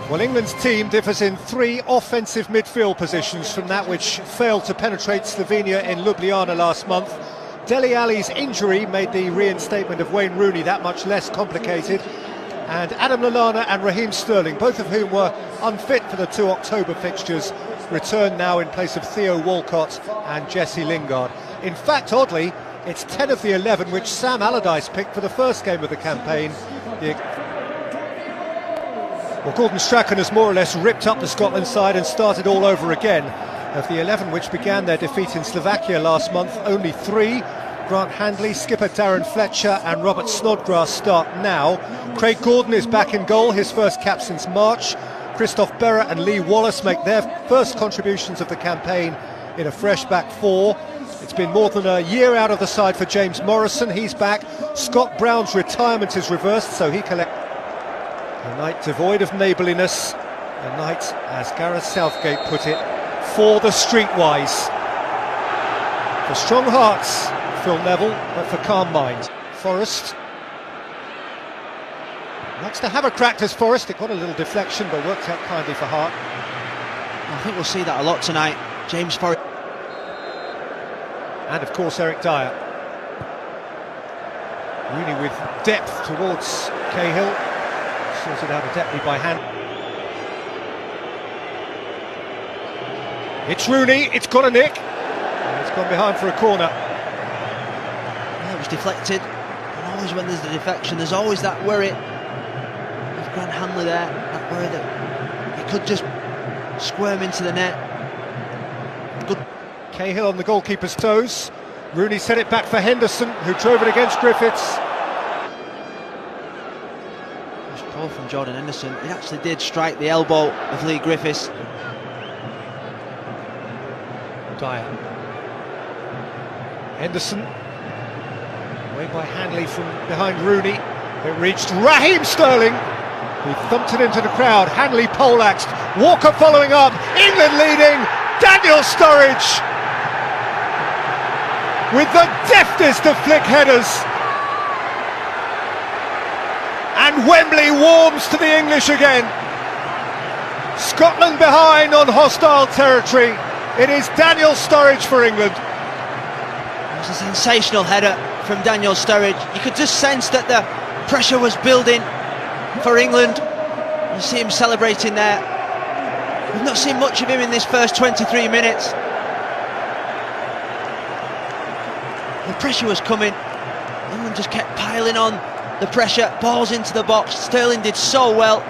Well, England's team differs in 3 offensive midfield positions from that which failed to penetrate Slovenia in Ljubljana last month. Dele Alli's injury made the reinstatement of Wayne Rooney that much less complicated. And Adam Lallana and Raheem Sterling, both of whom were unfit for the 2 October fixtures, return now in place of Theo Walcott and Jesse Lingard. In fact, oddly, it's 10 of the 11 which Sam Allardyce picked for the first game of the campaign. Well, Gordon Strachan has more or less ripped up the Scotland side and started all over again. Of the 11 which began their defeat in Slovakia last month, only 3, Grant Handley, skipper Darren Fletcher and Robert Snodgrass, start now. Craig Gordon is back in goal, his first cap since March. Christophe Berra and Lee Wallace make their first contributions of the campaign in a fresh back 4. It's been more than a year out of the side for James Morrison, he's back. Scott Brown's retirement is reversed, so he collects. A night devoid of neighbourliness, a night, as Gareth Southgate put it, for the streetwise. For strong hearts, Phil Neville, but for calm minds. Forrest likes to have a crack as Forrest. It got a little deflection, but worked out kindly for Hart. I think we'll see that a lot tonight. James Forrest. And of course Eric Dyer. Rooney with depth towards Cahill. Sorted out adeptly by hand. It's Rooney, it's got a nick. And it's gone behind for a corner. Yeah, it was deflected. And always when there's a deflection, there's always that worry. With Grant Hanley there, that worry that he could just squirm into the net. Good. Cahill on the goalkeeper's toes. Rooney set it back for Henderson, who drove it against Griffiths. Goal from Jordan Henderson. It actually did strike the elbow of Lee Griffiths. Dyer. Henderson. Away by Hanley from behind Rooney. It reached Raheem Sterling, who thumped it into the crowd. Hanley poleaxed. Walker following up. England leading. Daniel Sturridge with the deftest of flick headers. And Wembley warms to the English again. Scotland behind on hostile territory. It is Daniel Sturridge for England. It was a sensational header from Daniel Sturridge. You could just sense that the pressure was building for England. You see him celebrating there. We've not seen much of him in this first 23 minutes. The pressure was coming. England just kept piling on the pressure, balls into the box. Sterling did so well.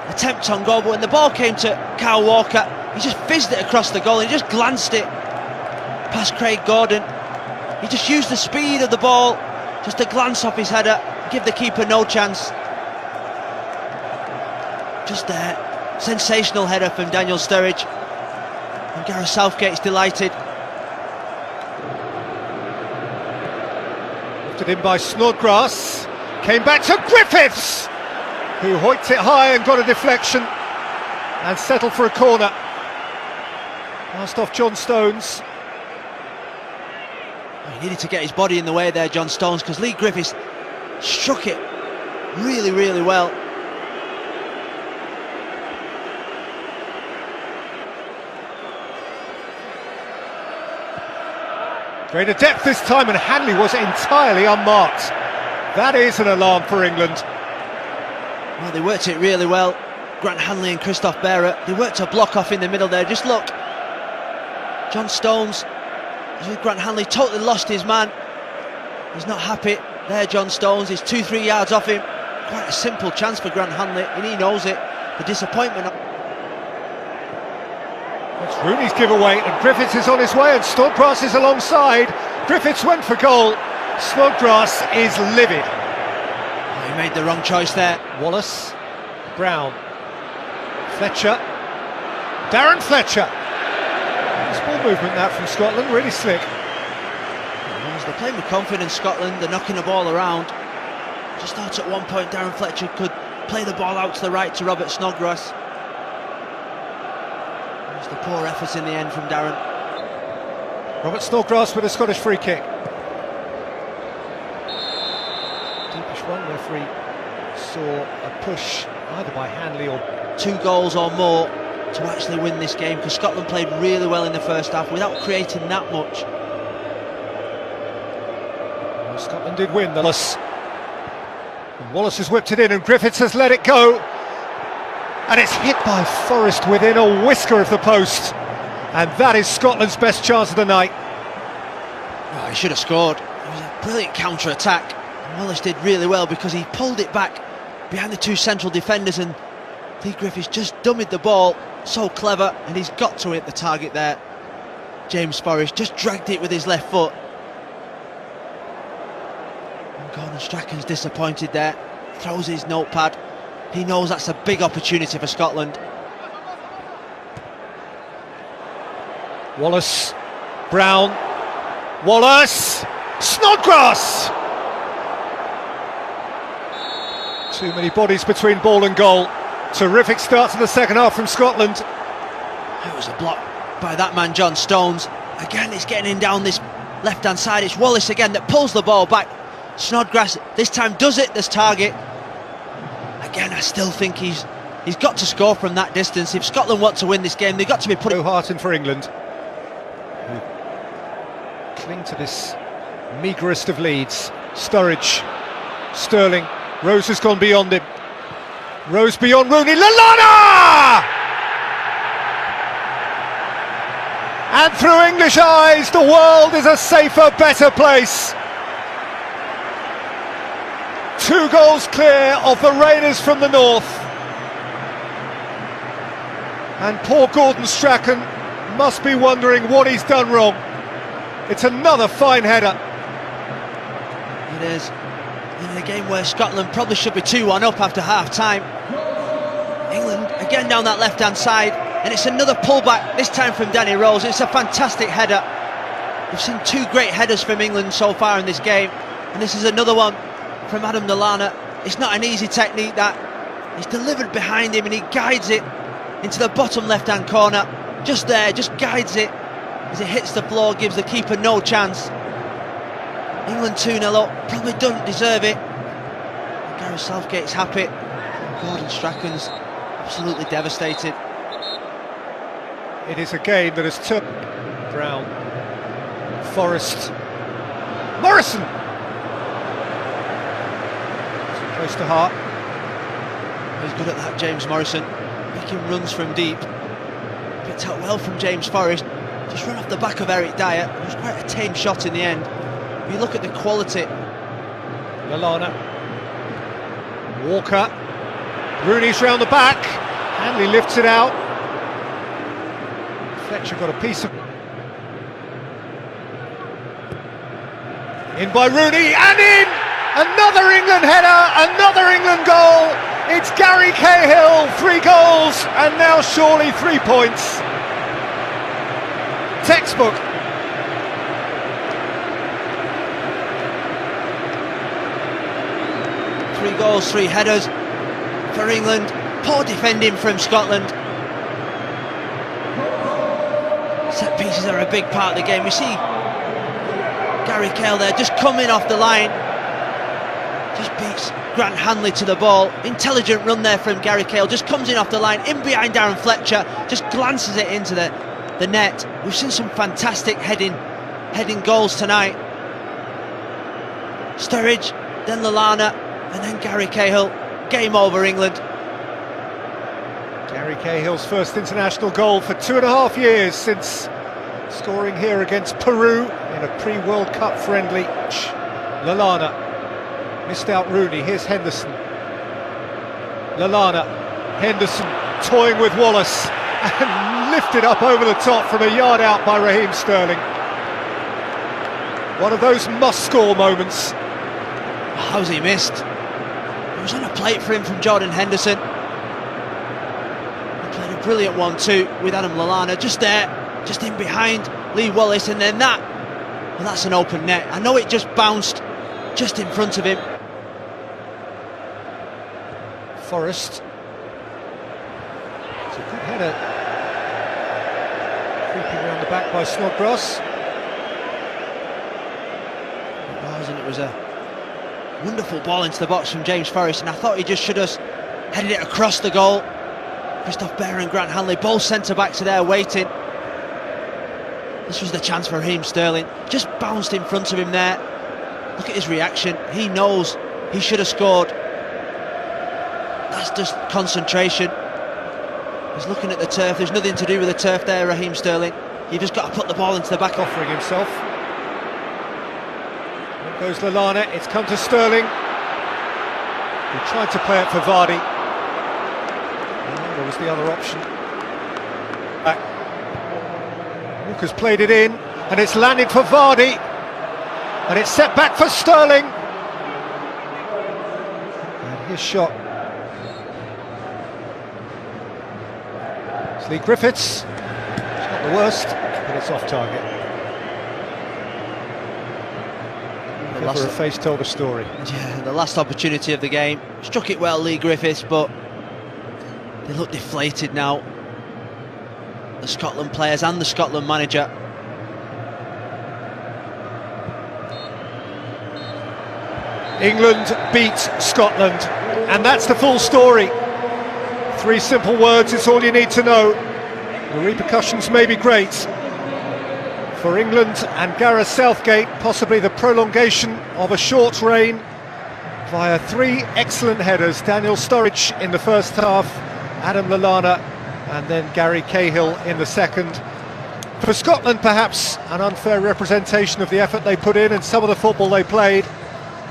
Attempt on goal, but when the ball came to Kyle Walker, he just fizzed it across the goal. He just glanced it past Craig Gordon. He just used the speed of the ball just to glance off his header, give the keeper no chance. Just there, sensational header from Daniel Sturridge, and Gareth Southgate's delighted. Lifted in by Snodgrass, came back to Griffiths, who hoiked it high and got a deflection and settled for a corner. Passed off John Stones. He needed to get his body in the way there, John Stones, because Lee Griffiths struck it really, really well. Greater depth this time, and Hanley was entirely unmarked. That is an alarm for England. Well, they worked it really well. Grant Hanley and Christophe Berra, they worked a block off in the middle there. Just look, John Stones is with Grant Hanley, totally lost his man. He's not happy there. John Stones is 2-3 yards off him. Quite a simple chance for Grant Hanley, and he knows it. The disappointment. It's Rooney's giveaway, and Griffiths is on his way, and Snodgrass is alongside. Griffiths went for goal. Snodgrass is livid. Oh, he made the wrong choice there. Wallace, Brown, Fletcher, Darren Fletcher. Nice ball movement that from Scotland, really slick. They're playing with confidence, Scotland. They're knocking the ball around. Just thought at one point Darren Fletcher could play the ball out to the right to Robert Snodgrass. It was the poor efforts in the end from Darren. Robert Snodgrass with a Scottish free kick. Deepish one, referee saw a push either by Hanley or 2 goals or more to actually win this game, because Scotland played really well in the first half without creating that much. Well, Scotland did win. Wallace has whipped it in, and Griffiths has let it go, and it's hit by Forrest within a whisker of the post, and that is Scotland's best chance of the night. Oh, he should have scored. It was a brilliant counter-attack, and Wallace did really well because he pulled it back behind the 2 central defenders, and Lee Griffiths just dummied the ball. So clever, and he's got to hit the target there. James Forrest just dragged it with his left foot. And Gordon Strachan's disappointed there. Throws his notepad. He knows that's a big opportunity for Scotland. Wallace, Brown, Wallace, Snodgrass! Too many bodies between ball and goal. Terrific start to the second half from Scotland. It was a block by that man John Stones. Again, it's getting in down this left-hand side. It's Wallace again that pulls the ball back. Snodgrass this time does it, this target. Again, I still think he's got to score from that distance. If Scotland want to win this game, they've got to be putting... No heart in for England, who cling to this meagerest of leads. Sturridge, Sterling, Rose has gone beyond him. Rose beyond Rooney, Lallana! And through English eyes, the world is a safer, better place. 2 goals clear of the Raiders from the north. And poor Gordon Strachan must be wondering what he's done wrong. It's another fine header. It is. In a game where Scotland probably should be 2-1 up after half-time. England again down that left-hand side, and it's another pullback, this time from Danny Rose. It's a fantastic header. We've seen 2 great headers from England so far in this game, and this is another one from Adam Lallana. It's not an easy technique, that. He's delivered behind him and he guides it into the bottom left-hand corner. Just there, just guides it as it hits the floor, gives the keeper no chance. England 2-0 up, probably don't deserve it. Gareth Southgate's happy. Gordon Strachan's absolutely devastated. It is a game that has took Brown, Forrest, Morrison. Too close to heart. He's good at that, James Morrison. Making runs from deep. Picked out well from James Forrest. Just run off the back of Eric Dyer. It was quite a tame shot in the end. If you look at the quality. Lallana, Walker, Rooney's round the back, Hanley lifts it out. Fletcher got a piece of... In by Rooney, and in! Another England header, another England goal. It's Gary Cahill, 3 goals, and now surely 3 points. Textbook. Three goals, 3 headers for England. Poor defending from Scotland. Set pieces are a big part of the game. We see Gary Cahill there just coming off the line. Just beats Grant Hanley to the ball. Intelligent run there from Gary Cahill. Just comes in off the line, in behind Darren Fletcher. Just glances it into the net. We've seen some fantastic heading goals tonight. Sturridge, then Lallana, and then Gary Cahill. Game over, England. Gary Cahill's first international goal for 2.5 years since scoring here against Peru in a pre-World Cup friendly. Lallana missed out Rooney. Here's Henderson. Lallana, Henderson toying with Wallace and lifted up over the top from a yard out by Raheem Sterling. One of those must-score moments. How's he missed? It was on a plate for him from Jordan Henderson. He played a brilliant 1-2 with Adam Lallana, just there, just in behind Lee Wallace, and then that's an open net. I know it just bounced just in front of him. Forrest. It's a good header. Creeping around the back by Snodgrass. It was a wonderful ball into the box from James Forrest, and I thought he just should have headed it across the goal. Christophe Berra and Grant Hanley, both centre-backs are there waiting. This was the chance for Raheem Sterling. Just bounced in front of him there. Look at his reaction. He knows he should have scored. That's just concentration. He's looking at the turf. There's nothing to do with the turf there, Raheem Sterling. You just got to put the ball into the back. Offering himself. There goes Lallana. It's come to Sterling. He tried to play it for Vardy. There was the other option. Back. Walker's played it in, and it's landed for Vardy. And it's set back for Sterling. And his shot. It's Lee Griffiths. It's not the worst, but it's off target. Never a face told a story. Yeah, the last opportunity of the game. Struck it well, Lee Griffiths, but they look deflated now. The Scotland players and the Scotland manager. England beat Scotland, and that's the full story. 3 simple words, it's all you need to know. The repercussions may be great for England and Gareth Southgate, possibly the prolongation of a short reign via 3 excellent headers. Daniel Sturridge in the first half, Adam Lallana, and then Gary Cahill in the second. For Scotland, perhaps an unfair representation of the effort they put in and some of the football they played,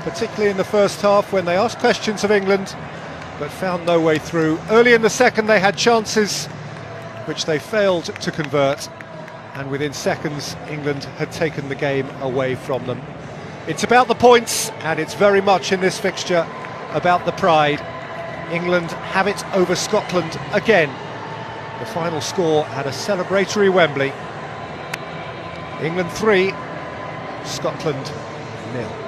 particularly in the first half when they asked questions of England but found no way through. Early in the second they had chances which they failed to convert, and within seconds England had taken the game away from them. It's about the points, and it's very much in this fixture about the pride. England have it over Scotland again. The final score at a celebratory Wembley. England 3, Scotland 0.